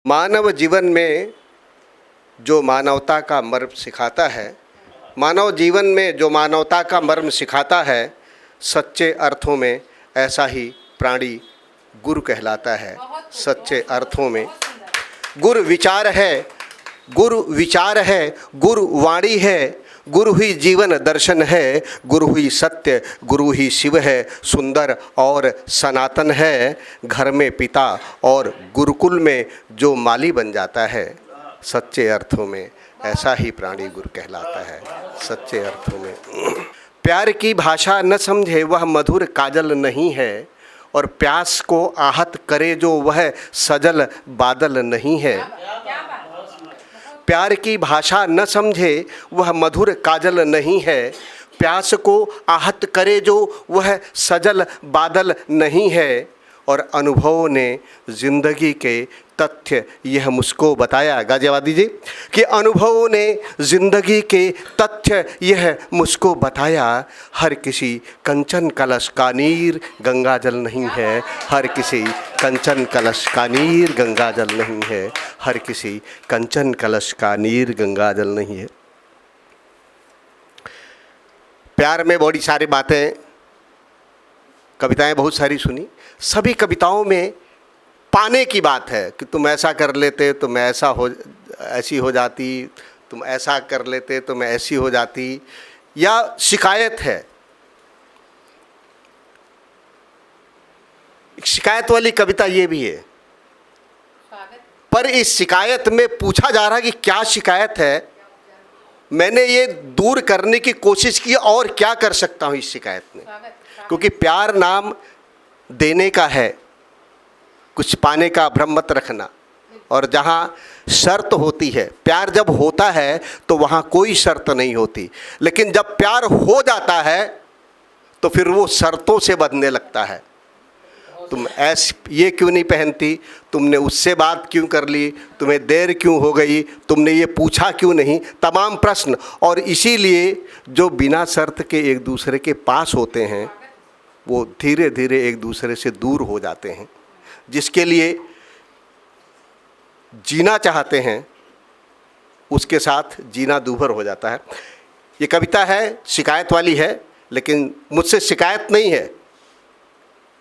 मानव जीवन में जो मानवता का मर्म सिखाता है, मानव जीवन में जो मानवता का मर्म सिखाता है, सच्चे अर्थों में ऐसा ही प्राणी गुरु कहलाता है। सच्चे अर्थों में गुरु विचार है, गुरु विचार है, गुरु वाणी है, गुरु ही जीवन दर्शन है, गुरु ही सत्य, गुरु ही शिव है, सुंदर और सनातन है। घर में पिता और गुरुकुल में जो माली बन जाता है, सच्चे अर्थों में ऐसा ही प्राणी गुरु कहलाता है। सच्चे अर्थों में प्यार की भाषा न समझे वह मधुर काजल नहीं है, और प्यास को आहत करे जो वह सजल बादल नहीं है। प्यार की भाषा न समझे वह मधुर काजल नहीं है, प्यास को आहत करे जो वह सजल बादल नहीं है। और अनुभव ने ज़िंदगी के तथ्य यह मुझको बताया, गाजियाबाद दीजिए, कि अनुभव ने ज़िंदगी के तथ्य यह मुझको बताया। हर किसी कंचन कलश का नीर गंगा जल नहीं है, हर किसी कंचन कलश का नीर गंगा जल नहीं है, हर किसी कंचन कलश का नीर गंगा जल नहीं है। प्यार में बड़ी सारी बातें, कविताएं बहुत सारी सुनी। सभी कविताओं में पाने की बात है कि तुम ऐसा कर लेते तो मैं ऐसी हो जाती, तुम ऐसा कर लेते तो मैं ऐसी हो जाती, या शिकायत है। शिकायत वाली कविता ये भी है, पर इस शिकायत में पूछा जा रहा है कि क्या शिकायत है, मैंने ये दूर करने की कोशिश की और क्या कर सकता हूँ इस शिकायत में। क्योंकि प्यार नाम देने का है, कुछ पाने का भ्रम मत रखना। और जहाँ शर्त होती है, प्यार जब होता है तो वहाँ कोई शर्त नहीं होती, लेकिन जब प्यार हो जाता है तो फिर वो शर्तों से बंधने लगता है। तुम ये क्यों नहीं पहनती, तुमने उससे बात क्यों कर ली, तुम्हें देर क्यों हो गई, तुमने ये पूछा क्यों नहीं, तमाम प्रश्न। और इसीलिए जो बिना शर्त के एक दूसरे के पास होते हैं वो धीरे धीरे एक दूसरे से दूर हो जाते हैं। जिसके लिए जीना चाहते हैं उसके साथ जीना दूभर हो जाता है। ये कविता है, शिकायत वाली है, लेकिन मुझसे शिकायत नहीं है,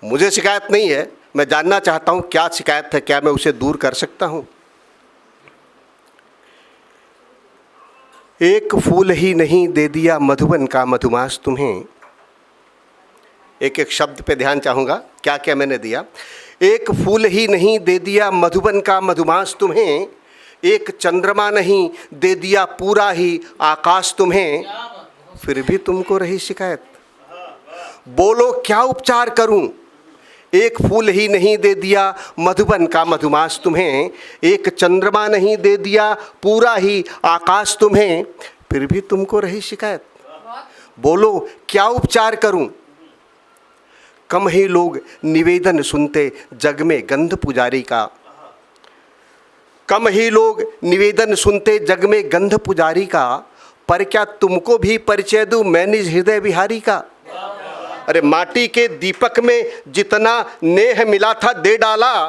मुझे शिकायत नहीं है। मैं जानना चाहता हूँ क्या शिकायत है, क्या मैं उसे दूर कर सकता हूँ। एक फूल ही नहीं दे दिया मधुबन का मधुमास तुम्हें। एक एक शब्द पे ध्यान चाहूँगा, क्या क्या मैंने दिया। एक फूल ही नहीं दे दिया मधुबन का मधुमास तुम्हें, एक चंद्रमा नहीं दे दिया पूरा ही आकाश तुम्हें, फिर भी तुमको रही शिकायत। बोलो क्या उपचार करूं। एक फूल ही नहीं दे दिया मधुबन का मधुमास तुम्हें, एक चंद्रमा नहीं दे दिया पूरा ही आकाश तुम्हें, फिर भी तुमको रही शिकायत। बोलो क्या उपचार करूं। कम ही लोग निवेदन सुनते जग में गंध पुजारी का, कम ही लोग निवेदन सुनते जग में गंध पुजारी का, पर क्या तुमको भी परिचय दूं मैं निज हृदय बिहारी का। अरे माटी के दीपक में जितना नेह मिला था दे डाला,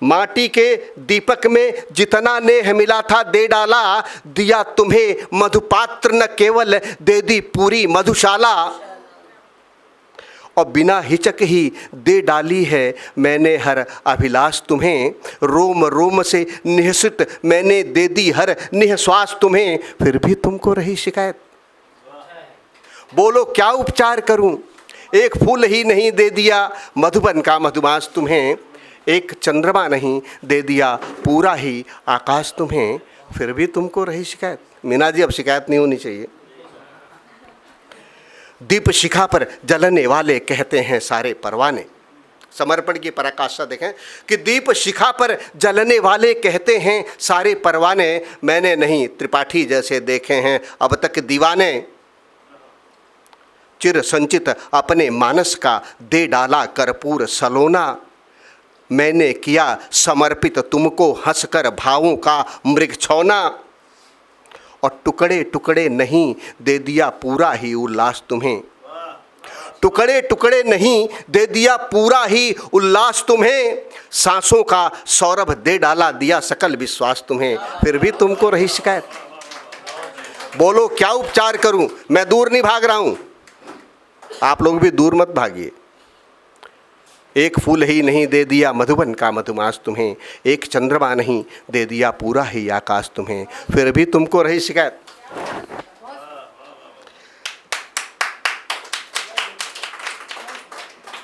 माटी के दीपक में जितना नेह मिला था दे डाला, दिया तुम्हें मधुपात्र न केवल दे दी पूरी मधुशाला, और बिना हिचक ही दे डाली है मैंने हर अभिलाष तुम्हें, रोम रोम से निहसित मैंने दे दी हर निःश्वास तुम्हें, फिर भी तुमको रही शिकायत। बोलो क्या उपचार करूं। एक फूल ही नहीं दे दिया मधुबन का मधुमास तुम्हें, एक चंद्रमा नहीं दे दिया पूरा ही आकाश तुम्हें, फिर भी तुमको रही शिकायत। मीना जी, अब शिकायत नहीं होनी चाहिए। दीप शिखा पर जलने वाले कहते हैं सारे परवाने। समर्पण की पराकाष्ठा देखें कि दीप शिखा पर जलने वाले कहते हैं सारे परवाने, मैंने नहीं त्रिपाठी जैसे देखे हैं अब तक दीवाने। चिर संचित अपने मानस का दे डाला कर्पूर सलोना, मैंने किया समर्पित तुमको हंसकर भावों का मृगछौना, और टुकड़े टुकड़े नहीं दे दिया पूरा ही उल्लास तुम्हें, टुकड़े टुकड़े नहीं दे दिया पूरा ही उल्लास तुम्हें, सांसों का सौरभ दे डाला दिया सकल विश्वास तुम्हें, फिर भी तुमको रही शिकायत। बोलो क्या उपचार करूं, मैं दूर नहीं भाग रहा हूं, आप लोग भी दूर मत भागिए। एक फूल ही नहीं दे दिया मधुबन का मधुमास तुम्हें, एक चंद्रमा नहीं दे दिया पूरा ही आकाश तुम्हें, फिर भी तुमको रही शिकायत।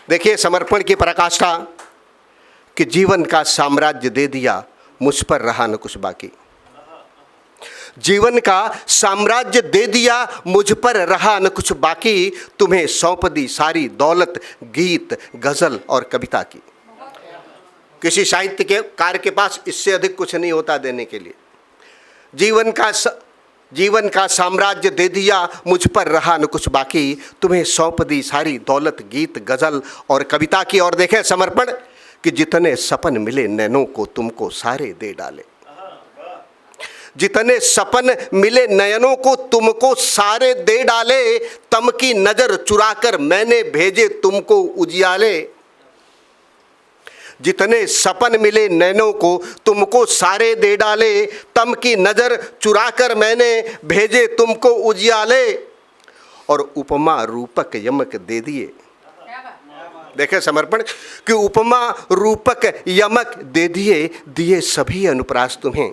देखिए समर्पण की पराकाष्ठा कि जीवन का साम्राज्य दे दिया मुझ पर रहा न कुछ बाकी। जीवन का साम्राज्य दे दिया मुझ पर रहा न कुछ बाकी, तुम्हें सौंप दी सारी दौलत गीत गजल और कविता की। किसी साहित्य के कार्य के पास इससे अधिक कुछ नहीं होता देने के लिए। जीवन का साम्राज्य दे दिया मुझ पर रहा न कुछ बाकी, तुम्हें सौंप दी सारी दौलत गीत गजल और कविता की। और देखें समर्पण कि जितने सपन मिले नैनों को तुमको सारे दे डाले, जितने सपन मिले नयनों को तुमको सारे दे डाले, तम की नजर चुराकर मैंने भेजे तुमको उजियाले। जितने सपन मिले नैनों को तुमको सारे दे डाले, तम की नजर चुराकर मैंने भेजे तुमको उजियाले, और उपमा रूपक यमक दे दिए। देखें समर्पण कि उपमा रूपक यमक दे दिए, दिए सभी अनुप्रास तुम्हें।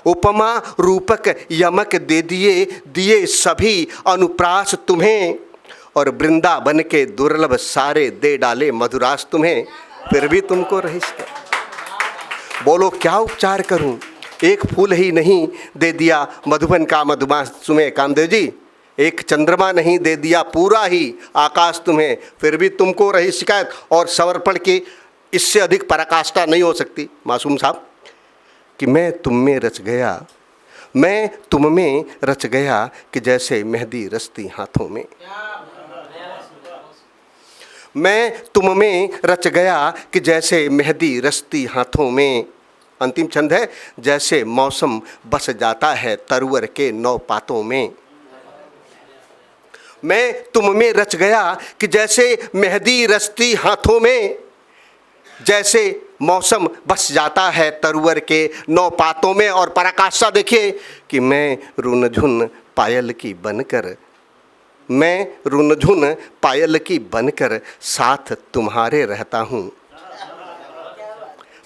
उपमा रूपक यमक दे दिए, दिए सभी अनुप्रास तुम्हें, और वृंदावन के दुर्लभ सारे दे डाले मधुरास तुम्हें, फिर भी तुमको रही शिकायत। बोलो क्या उपचार करूं, एक फूल ही नहीं दे दिया मधुबन का मधुमास तुम्हें कामदेव जी, एक चंद्रमा नहीं दे दिया पूरा ही आकाश तुम्हें, फिर भी तुमको रही शिकायत। और समर्पण की इससे अधिक पराकाष्ठा नहीं हो सकती मासूम साहब कि मैं तुम में रच गया, मैं तुम में रच गया कि जैसे मेहंदी रचती हाथों में। मैं तुम में रच गया कि जैसे मेहंदी रचती हाथों में। अंतिम छंद है, जैसे मौसम बस जाता है तरवर के 9 पातों में। मैं तुम में रच गया कि जैसे मेहंदी रचती हाथों में, जैसे मौसम बस जाता है तरवर के 9 पातों में। और पराकाष्ठा देखिए कि मैं रुनझुन पायल की बनकर, मैं रुनझुन पायल की बनकर साथ तुम्हारे रहता हूँ।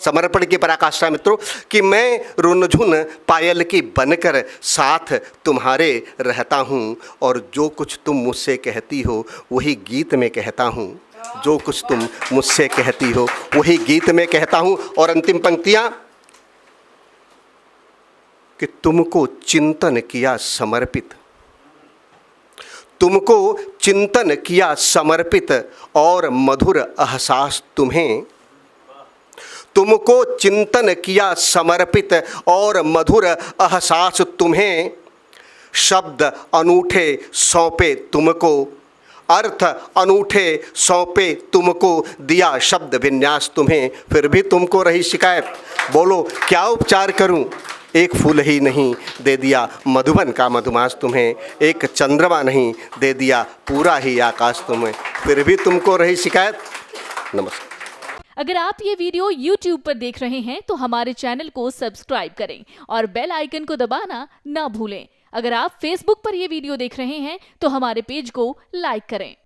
समर्पण की पराकाष्ठा मित्रों कि मैं रुनझुन पायल की बनकर साथ तुम्हारे रहता हूँ, और जो कुछ तुम मुझसे कहती हो वही गीत में कहता हूँ, जो कुछ तुम मुझसे कहती हो वही गीत में कहता हूँ। और अंतिम पंक्तियाँ कि तुमको चिंतन किया समर्पित, तुमको चिंतन किया समर्पित और मधुर एहसास तुम्हें, तुमको चिंतन किया समर्पित और मधुर एहसास तुम्हें, शब्द अनूठे सौंपे तुमको, अर्थ अनूठे सौंपे तुमको, दिया शब्द विन्यास तुम्हें, फिर भी तुमको रही शिकायत। बोलो क्या उपचार करूं, एक फूल ही नहीं दे दिया मधुबन का मधुमास तुम्हें, एक चंद्रमा नहीं दे दिया पूरा ही आकाश तुम्हें, फिर भी तुमको रही शिकायत। नमस्कार। अगर आप ये वीडियो YouTube पर देख रहे हैं तो हमारे चैनल को सब्सक्राइब करें और बेल आइकन को दबाना ना भूलें। अगर आप Facebook पर ये वीडियो देख रहे हैं तो हमारे पेज को लाइक करें।